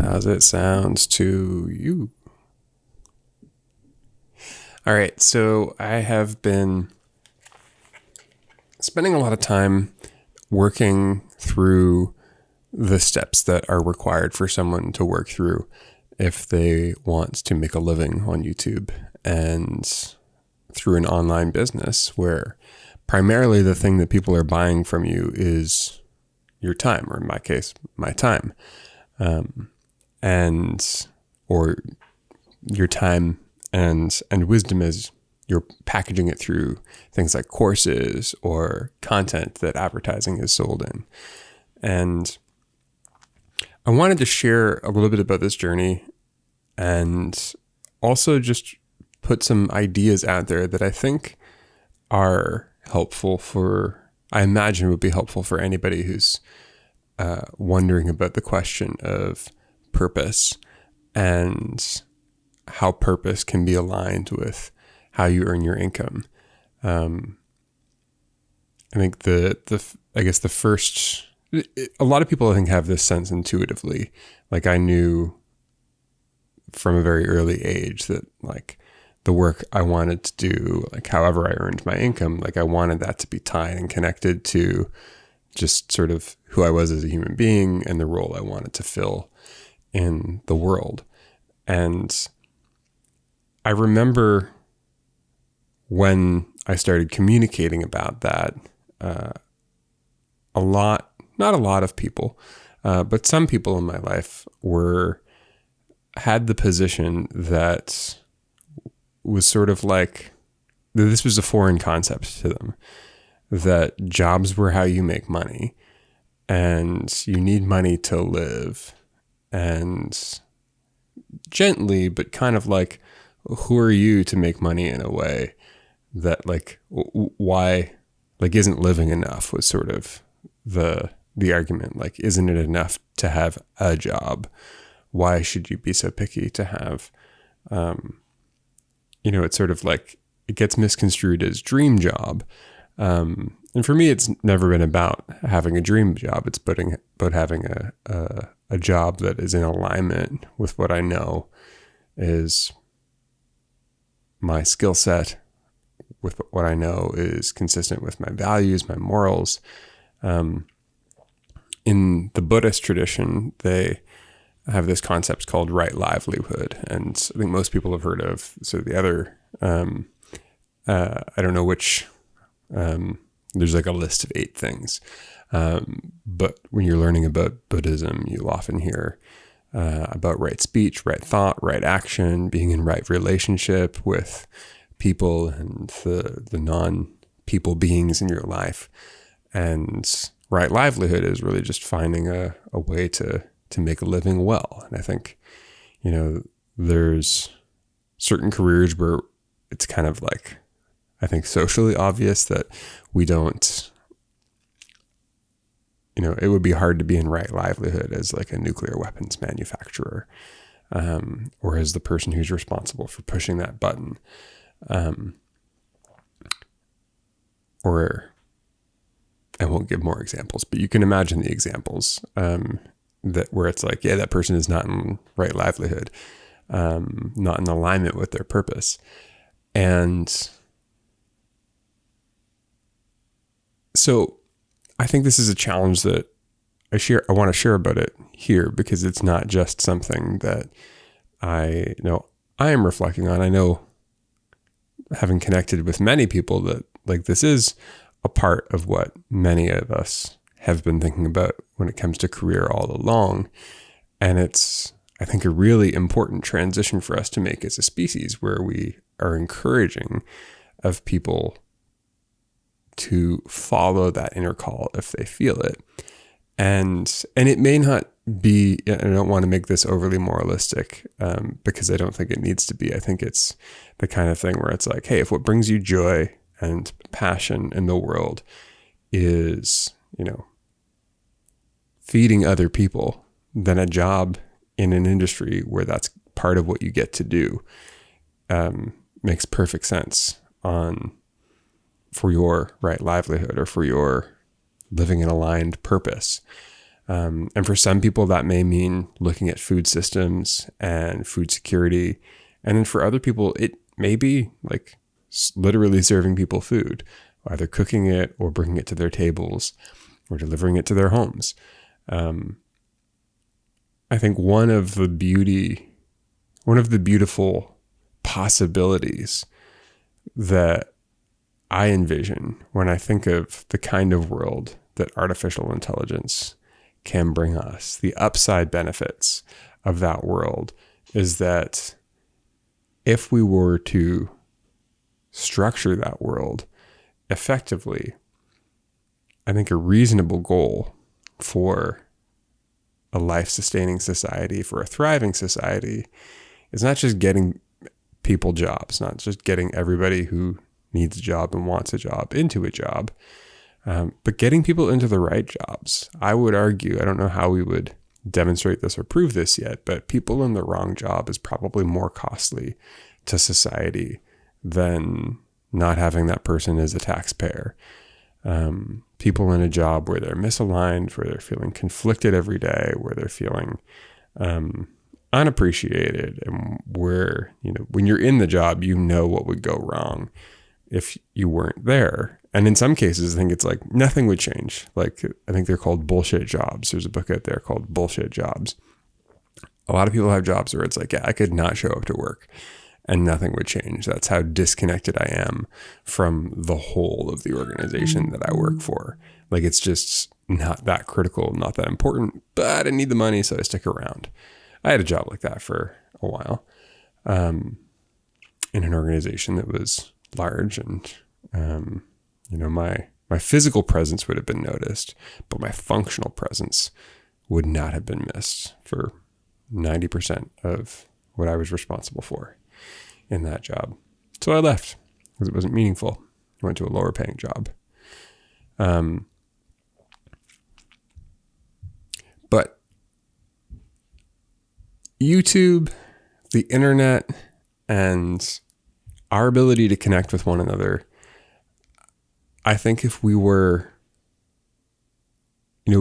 How's it sounds to you? All right, so I have been spending a lot of time working through the steps that are required for someone to work through if they want to make a living on YouTube and through an online business where primarily the thing that people are buying from you is your time, or in my case, my time. And or your time and wisdom as you're packaging it through things like courses or content that advertising is sold in. And I wanted to share a little bit about this journey and also just put some ideas out there that I think are helpful I imagine would be helpful for anybody who's wondering about the question of purpose and how purpose can be aligned with how you earn your income. I think a lot of people I think have this sense intuitively. Like I knew from a very early age that like the work I wanted to do, like however I earned my income, like I wanted that to be tied and connected to just sort of who I was as a human being and the role I wanted to fill in the world. And I remember when I started communicating about that, not a lot of people, but some people in my life had the position that was sort of like, this was a foreign concept to them, that jobs were how you make money and you need money to live. And gently, but kind of like, who are you to make money in a way that like, why, like, isn't living enough was sort of the argument. Like, isn't it enough to have a job? Why should you be so picky to have, it's sort of like, it gets misconstrued as dream job. And for me, it's never been about having a dream job. It's about having a job that is in alignment with what I know is my skill set, with what I know is consistent with my values, my morals. In the Buddhist tradition, they have this concept called right livelihood. And I think most people have heard of sort of the other, I don't know which, there's like a list of 8 things. But when you're learning about Buddhism, you'll often hear about right speech, right thought, right action, being in right relationship with people and the non-people beings in your life. And right livelihood is really just finding a way to make a living well. And I think, there's certain careers where it's kind of like, I think socially obvious that we don't, it would be hard to be in right livelihood as like a nuclear weapons manufacturer, or as the person who's responsible for pushing that button. Or I won't give more examples, but you can imagine the examples, that where it's like, yeah, that person is not in right livelihood, not in alignment with their purpose. And so I think this is a challenge that I want to share about it here, because it's not just something that I am reflecting on. I know, having connected with many people, that like this is a part of what many of us have been thinking about when it comes to career all along. And it's, I think, a really important transition for us to make as a species, where we are encouraging of people to follow that inner call if they feel it. And it may not be, I don't want to make this overly moralistic, because I don't think it needs to be. I think it's the kind of thing where it's like, hey, if what brings you joy and passion in the world is, feeding other people, then a job in an industry where that's part of what you get to do, makes perfect sense for your right livelihood, or for your living an aligned purpose. And for some people, that may mean looking at food systems and food security. And then for other people, it may be like literally serving people food, either cooking it or bringing it to their tables or delivering it to their homes. I think one of the beautiful possibilities that I envision when I think of the kind of world that artificial intelligence can bring us, the upside benefits of that world, is that if we were to structure that world effectively, I think a reasonable goal for a life-sustaining society, for a thriving society, is not just getting people jobs, not just getting everybody who needs a job and wants a job into a job, but getting people into the right jobs. I would argue, I don't know how we would demonstrate this or prove this yet, but people in the wrong job is probably more costly to society than not having that person as a taxpayer. People in a job where they're misaligned, where they're feeling conflicted every day, where they're feeling unappreciated, and where, when you're in the job, what would go wrong if you weren't there. And in some cases, I think it's like nothing would change. Like, I think they're called bullshit jobs. There's a book out there called Bullshit Jobs. A lot of people have jobs where it's like, yeah, I could not show up to work and nothing would change. That's how disconnected I am from the whole of the organization that I work for. Like, it's just not that critical, not that important, but I need the money, so I stick around. I had a job like that for a while, in an organization that was large, and my physical presence would have been noticed, but my functional presence would not have been missed for 90% of what I was responsible for in that job. So I left because it wasn't meaningful. I went to a lower paying job. But YouTube, the internet, and our ability to connect with one another, I think if we were, I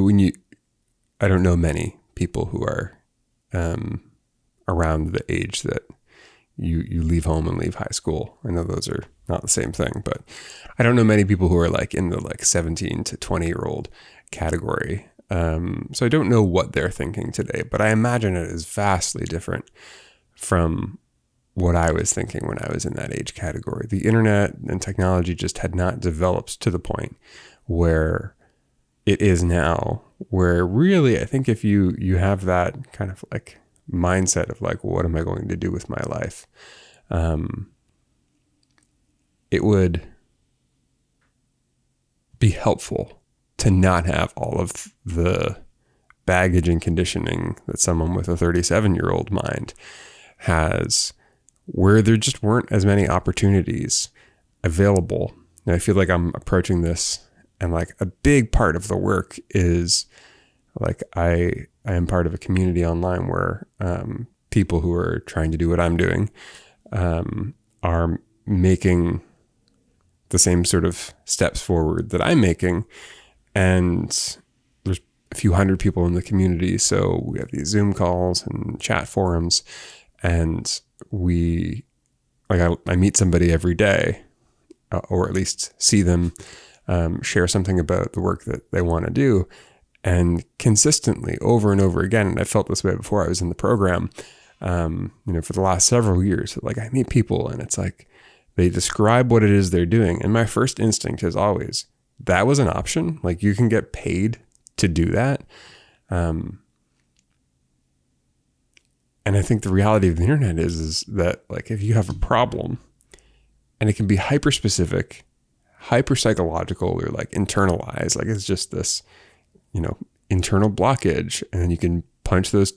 don't know many people who are around the age that you leave home and leave high school. I know those are not the same thing, but I don't know many people who are like in the 17 to 20-year-old category. So I don't know what they're thinking today, but I imagine it is vastly different from what I was thinking when I was in that age category. The internet and technology just had not developed to the point where it is now, where really, I think if you have that kind of like mindset of like, what am I going to do with my life? It would be helpful to not have all of the baggage and conditioning that someone with a 37-year-old mind has, where there just weren't as many opportunities available. And I feel like I'm approaching this, and like a big part of the work is like I am part of a community online where people who are trying to do what I'm doing are making the same sort of steps forward that I'm making. And there's a few hundred people in the community. So we have these Zoom calls and chat forums, and I meet somebody every day, or at least see them share something about the work that they want to do. And consistently, over and over again, and I felt this way before I was in the program, for the last several years, like I meet people and it's like they describe what it is they're doing. And my first instinct is always, that was an option. Like, you can get paid to do that. And I think the reality of the internet is that like, if you have a problem, and it can be hyper specific, hyper psychological, or like internalized, like it's just this, internal blockage, and then you can punch those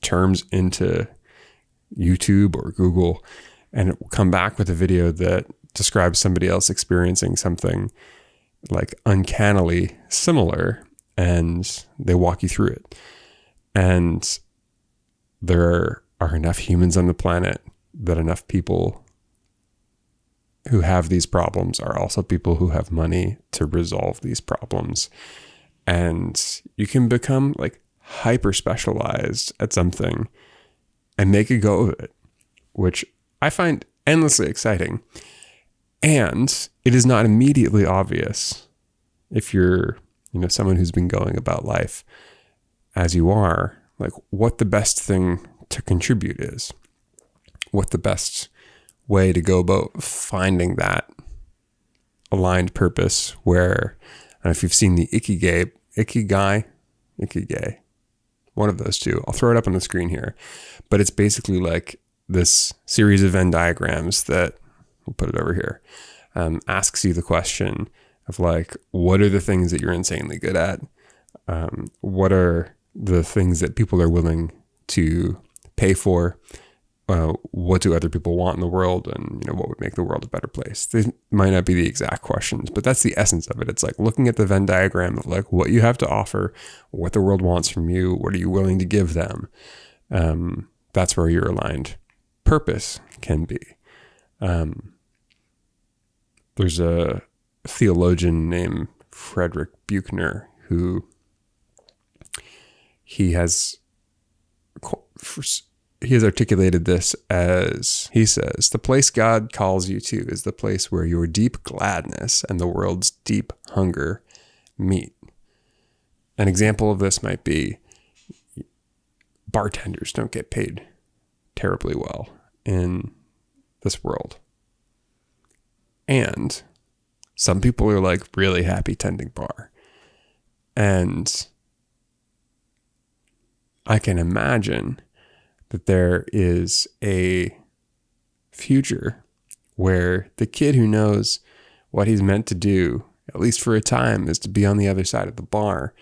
terms into YouTube or Google, and it will come back with a video that describes somebody else experiencing something like uncannily similar, and they walk you through it. And there are enough humans on the planet that enough people who have these problems are also people who have money to resolve these problems. and you can become like hyper specialized at something and make a go of it, which I find endlessly exciting. And it is not immediately obvious if you're, someone who's been going about life as you are, like what the best thing to contribute is, what the best way to go about finding that aligned purpose where, I don't know if you've seen the Ikigai, one of those two. I'll throw it up on the screen here, but it's basically like this series of Venn diagrams that, we'll put it over here, asks you the question of like, what are the things that you're insanely good at? What are the things that people are willing to pay for? What do other people want in the world? And, what would make the world a better place? They might not be the exact questions, but that's the essence of it. It's like looking at the Venn diagram of like what you have to offer, what the world wants from you, what are you willing to give them? That's where your aligned purpose can be. There's a theologian named Frederick Buechner who he has articulated this as, he says, the place God calls you to is the place where your deep gladness and the world's deep hunger meet. An example of this might be bartenders don't get paid terribly well in this world. And some people are like really happy tending bar. And I can imagine that there is a future where the kid who knows what he's meant to do, at least for a time, is to be on the other side of the bar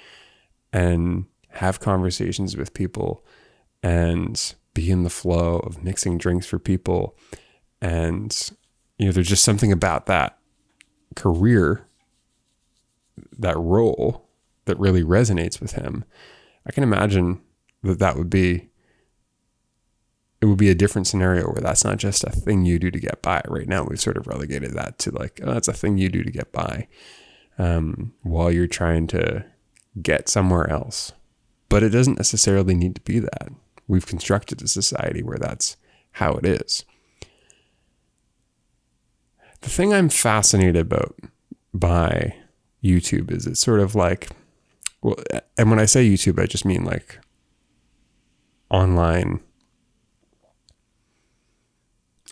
and have conversations with people and be in the flow of mixing drinks for people. And, there's just something about that career, that role that really resonates with him. I can imagine that would be a different scenario where that's not just a thing you do to get by. Right now, we've sort of relegated that to like, oh, that's a thing you do to get by while you're trying to get somewhere else. But it doesn't necessarily need to be that. We've constructed a society where that's how it is. The thing I'm fascinated about by YouTube is it's sort of like, well, and when I say YouTube, I just mean like online,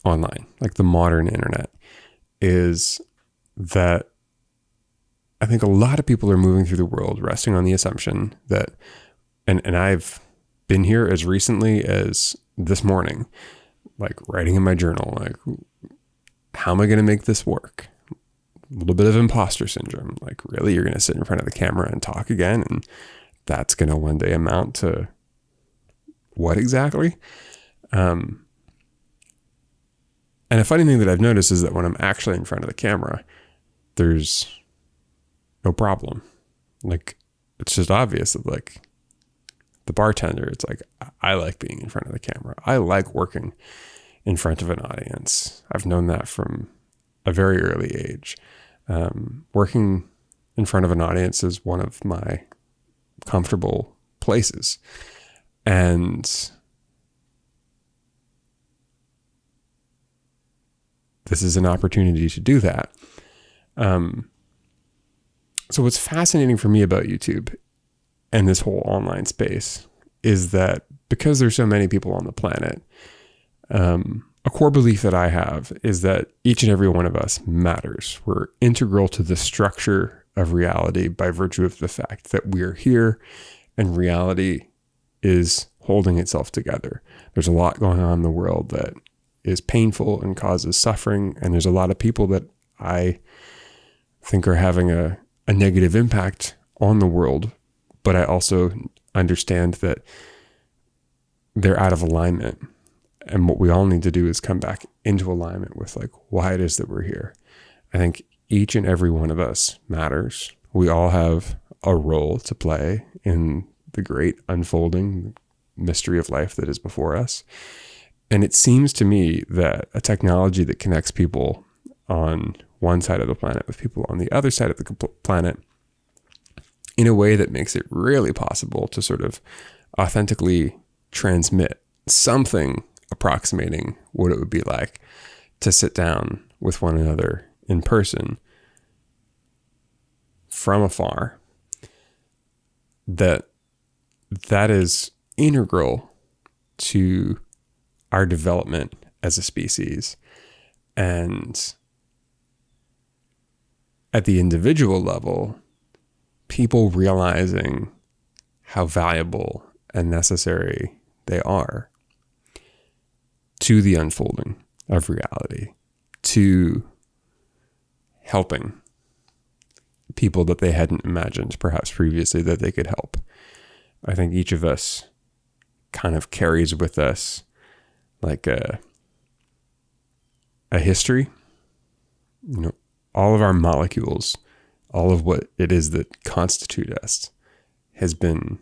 like the modern internet, is that I think a lot of people are moving through the world resting on the assumption that, and I've been here as recently as this morning, like writing in my journal, like, how am I going to make this work? A little bit of imposter syndrome. Like, really, you're going to sit in front of the camera and talk again? And that's going to one day amount to what exactly? And a funny thing that I've noticed is that when I'm actually in front of the camera, there's no problem. Like, it's just obvious that like the bartender, it's like, I like being in front of the camera. I like working in front of an audience. I've known that from a very early age. Working in front of an audience is one of my comfortable places. And this is an opportunity to do that. So what's fascinating for me about YouTube and this whole online space is that because there's so many people on the planet, a core belief that I have is that each and every one of us matters. We're integral to the structure of reality by virtue of the fact that we're here and reality is holding itself together. There's a lot going on in the world that is painful and causes suffering. And there's a lot of people that I think are having a negative impact on the world. But I also understand that they're out of alignment. And what we all need to do is come back into alignment with like why it is that we're here. I think each and every one of us matters. We all have a role to play in the great unfolding mystery of life that is before us. And it seems to me that a technology that connects people on one side of the planet with people on the other side of the planet in a way that makes it really possible to sort of authentically transmit something approximating what it would be like to sit down with one another in person from afar, that is integral to our development as a species. And at the individual level, people realizing how valuable and necessary they are to the unfolding of reality, to helping people that they hadn't imagined perhaps previously that they could help. I think each of us kind of carries with us like a history, all of our molecules, all of what it is that constitute us has been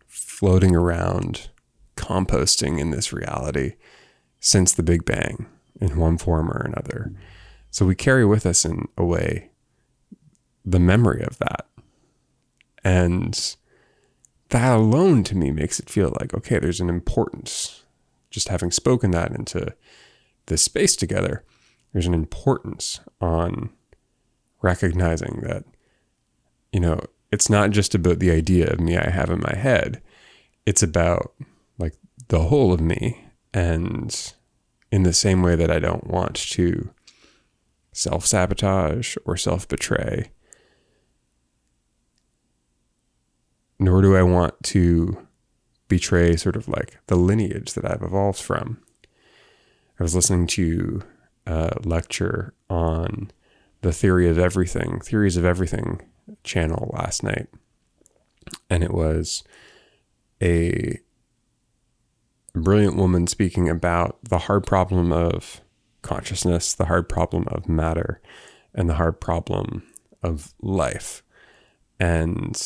floating around, composting in this reality since the Big Bang in one form or another. So we carry with us in a way the memory of that. And that alone to me makes it feel like, okay, there's an importance. Just having spoken that into this space together, there's an importance on recognizing that, it's not just about the idea of me I have in my head. It's about like the whole of me. And in the same way that I don't want to self-sabotage or self-betray, nor do I want to betray sort of like the lineage that I've evolved from. I was listening to a lecture on the Theories of Everything channel last night. And it was a brilliant woman speaking about the hard problem of consciousness, the hard problem of matter, and the hard problem of life. And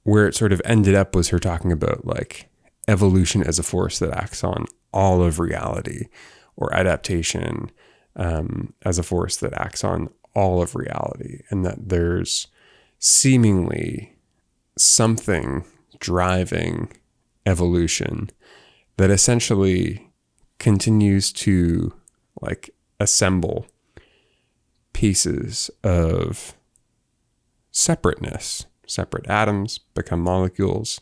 where it sort of ended up was her talking about like evolution as a force that acts on all of reality, or adaptation as a force that acts on all of reality, and that there's seemingly something driving evolution that essentially continues to like assemble pieces of separateness. Separate atoms become molecules,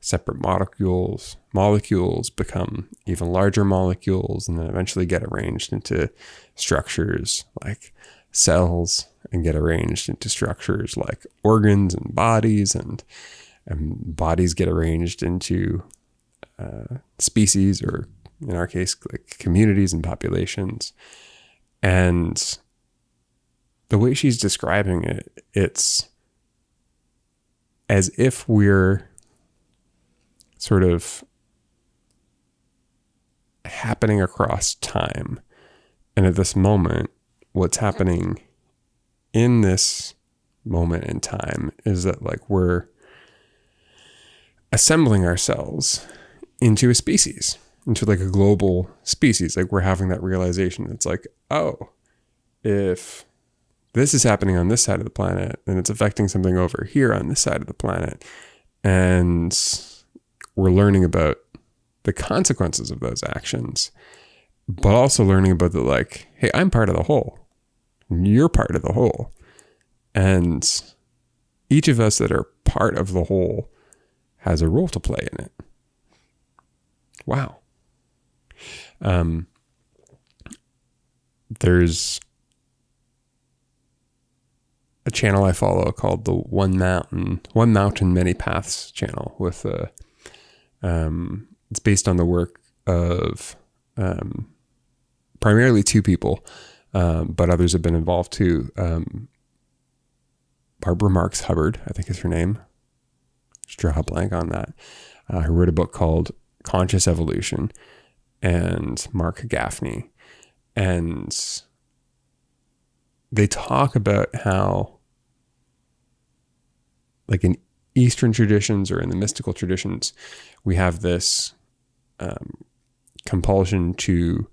separate molecules become even larger molecules, and then eventually get arranged into structures like cells, and get arranged into structures like organs and bodies, and bodies get arranged into species, or in our case, like communities and populations. And the way she's describing it, it's as if we're sort of happening across time. And at this moment, what's happening in this moment in time is that like we're assembling ourselves into a species, into like a global species. Like we're having that realization. It's like, oh, if this is happening on this side of the planet, and it's affecting something over here on this side of the planet, and we're learning about the consequences of those actions, but also learning about the like, hey, I'm part of the whole. You're part of the whole. And each of us that are part of the whole has a role to play in it. Wow. There's a channel I follow called the One Mountain, Many Paths channel with it's based on the work of primarily two people, but others have been involved too. Barbara Marx Hubbard, I think is her name. Just draw a blank on that. Who wrote a book called Conscious Evolution, and Mark Gaffney. And they talk about how, like in Eastern traditions or in the mystical traditions, we have this compulsion to,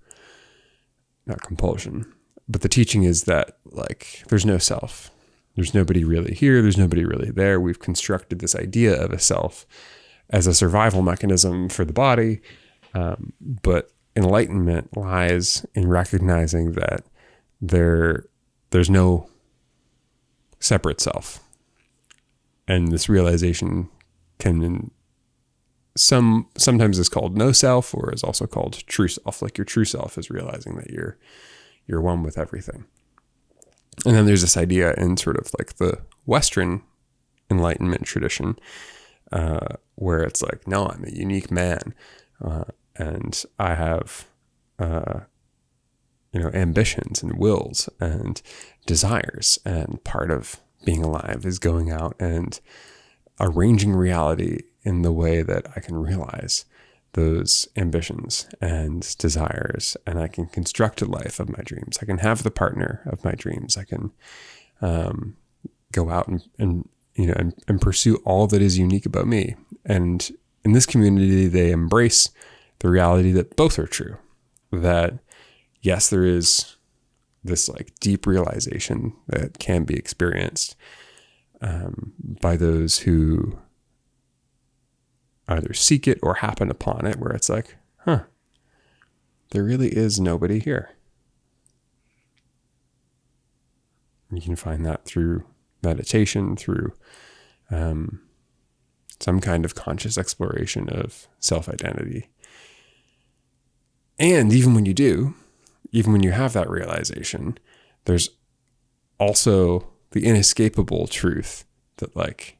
not compulsion, but the teaching is that like there's no self, There's nobody really here. There's nobody really there. We've constructed this idea of a self as a survival mechanism for the body. But enlightenment lies in recognizing that there's no separate self. And this realization sometimes is called no self, or is also called true self. Like your true self is realizing that you're one with everything. And then there's this idea in sort of like the Western Enlightenment tradition, where it's like, no, I'm a unique man, and I have, ambitions and wills and desires, and part of being alive is going out and arranging reality in the way that I can realize those ambitions and desires, and I can construct a life of my dreams. I can have the partner of my dreams. I can go out and pursue all that is unique about me. And in this community, they embrace the reality that both are true. That yes, there is this like deep realization that can be experienced by those who either seek it or happen upon it, where it's like, there really is nobody here. You can find that through meditation, through some kind of conscious exploration of self-identity. And even when you have that realization, there's also the inescapable truth that like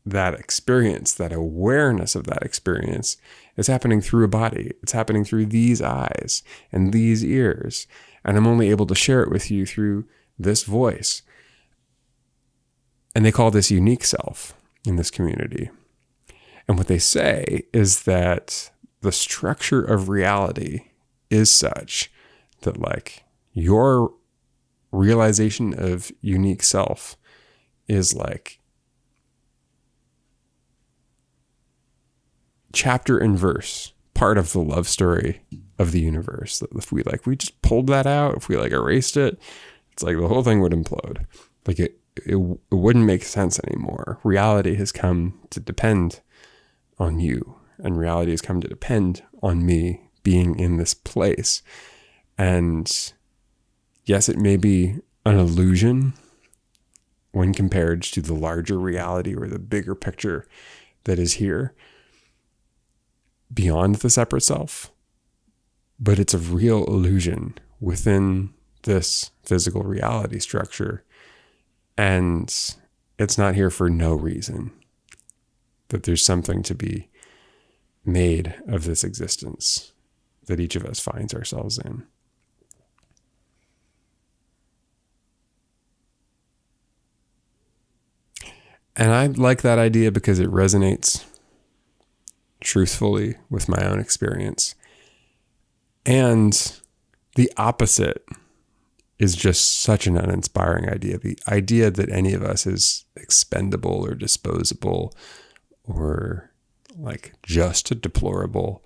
that experience, that awareness of that experience is happening through a body. It's happening through these eyes and these ears. And I'm only able to share it with you through this voice. And they call this unique self in this community. And what they say is that the structure of reality is such that like your realization of unique self is like chapter and verse, part of the love story of the universe. That if we just pulled that out, if we like erased it, it's like the whole thing would implode. Like it wouldn't make sense anymore. Reality has come to depend on you, and reality has come to depend on me being in this place. And yes, it may be an illusion when compared to the larger reality or the bigger picture that is here beyond the separate self, but it's a real illusion within this physical reality structure. And it's not here for no reason. That there's something to be made of this existence that each of us finds ourselves in. And I like that idea because it resonates truthfully with my own experience. And the opposite is just such an uninspiring idea. The idea that any of us is expendable or disposable or like just deplorable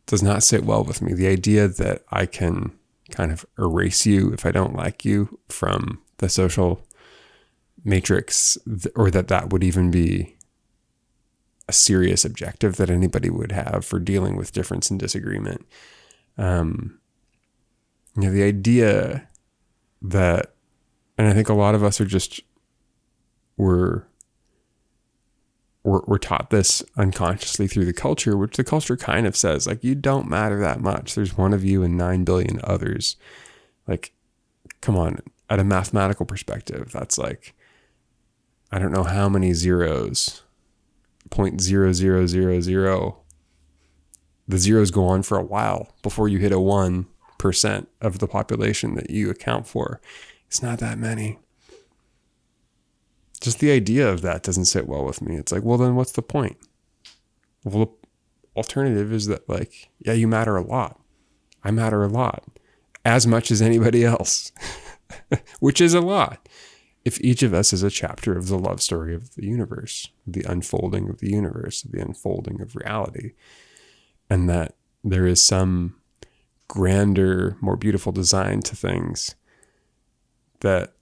does not sit well with me. The idea that I can kind of erase you if I don't like you from the social matrix, or that would even be a serious objective that anybody would have for dealing with difference and disagreement. The idea that, and I think a lot of us are just, we're taught this unconsciously through the culture, which the culture kind of says, like, you don't matter that much. There's one of you and 9 billion others. Like, come on, at a mathematical perspective, that's like, I don't know how many zeros, 0.0000. The zeros go on for a while before you hit a 1% of the population that you account for. It's not that many. Just the idea of that doesn't sit well with me. It's like, well, then what's the point? Well, the alternative is that, like, yeah, you matter a lot. I matter a lot, as much as anybody else, which is a lot. If each of us is a chapter of the love story of the universe, the unfolding of the universe, the unfolding of reality, and that there is some grander, more beautiful design to things that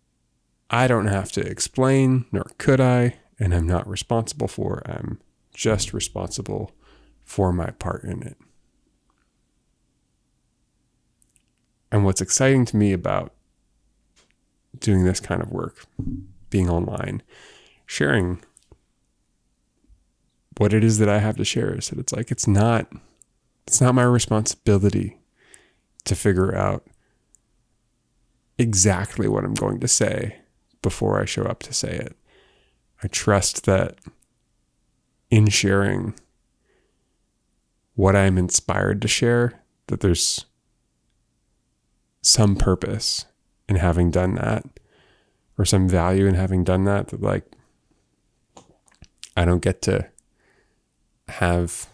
I don't have to explain, nor could I, and I'm not responsible for. I'm just responsible for my part in it. And what's exciting to me about doing this kind of work, being online, sharing what it is that I have to share, is that it's like, it's not my responsibility to figure out exactly what I'm going to say before I show up to say it. I trust that in sharing what I'm inspired to share, that there's some purpose in having done that, or some value in having done that, that like, I don't get to have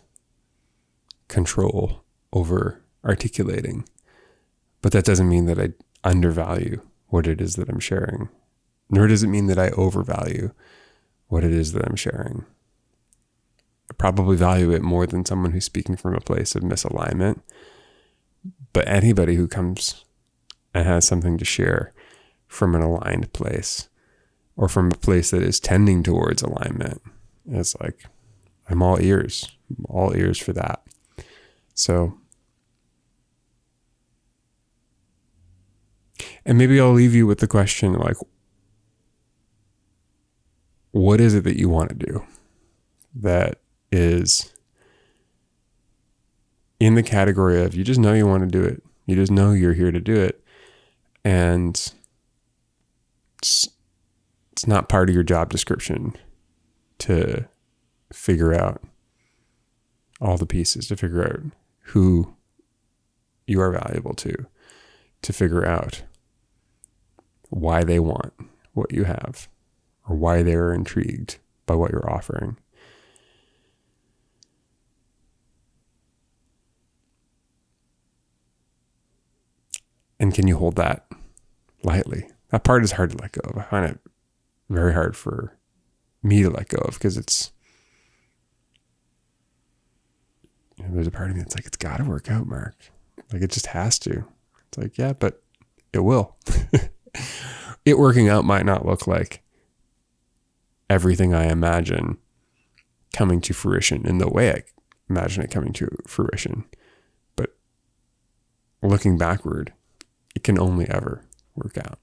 control over articulating, but that doesn't mean that I undervalue what it is that I'm sharing, nor does it mean that I overvalue what it is that I'm sharing. I probably value it more than someone who's speaking from a place of misalignment, but anybody who comes and has something to share from an aligned place, or from a place that is tending towards alignment, is like, I'm all ears. I'm all ears for that. So, and maybe I'll leave you with the question, like, what is it that you want to do that is in the category of, you just know you want to do it. You just know you're here to do it. And it's not part of your job description to figure out all the pieces, to figure out who you are valuable to figure out why they want what you have, or why they're intrigued by what you're offering. And can you hold that lightly? That part is hard to let go of. I find it very hard for me to let go of, because it's, there's a part of me that's like, it's got to work out, Mark. Like, it just has to. It's like, yeah, but it will. It working out might not look like everything I imagine coming to fruition in the way I imagine it coming to fruition. But looking backward, it can only ever work out.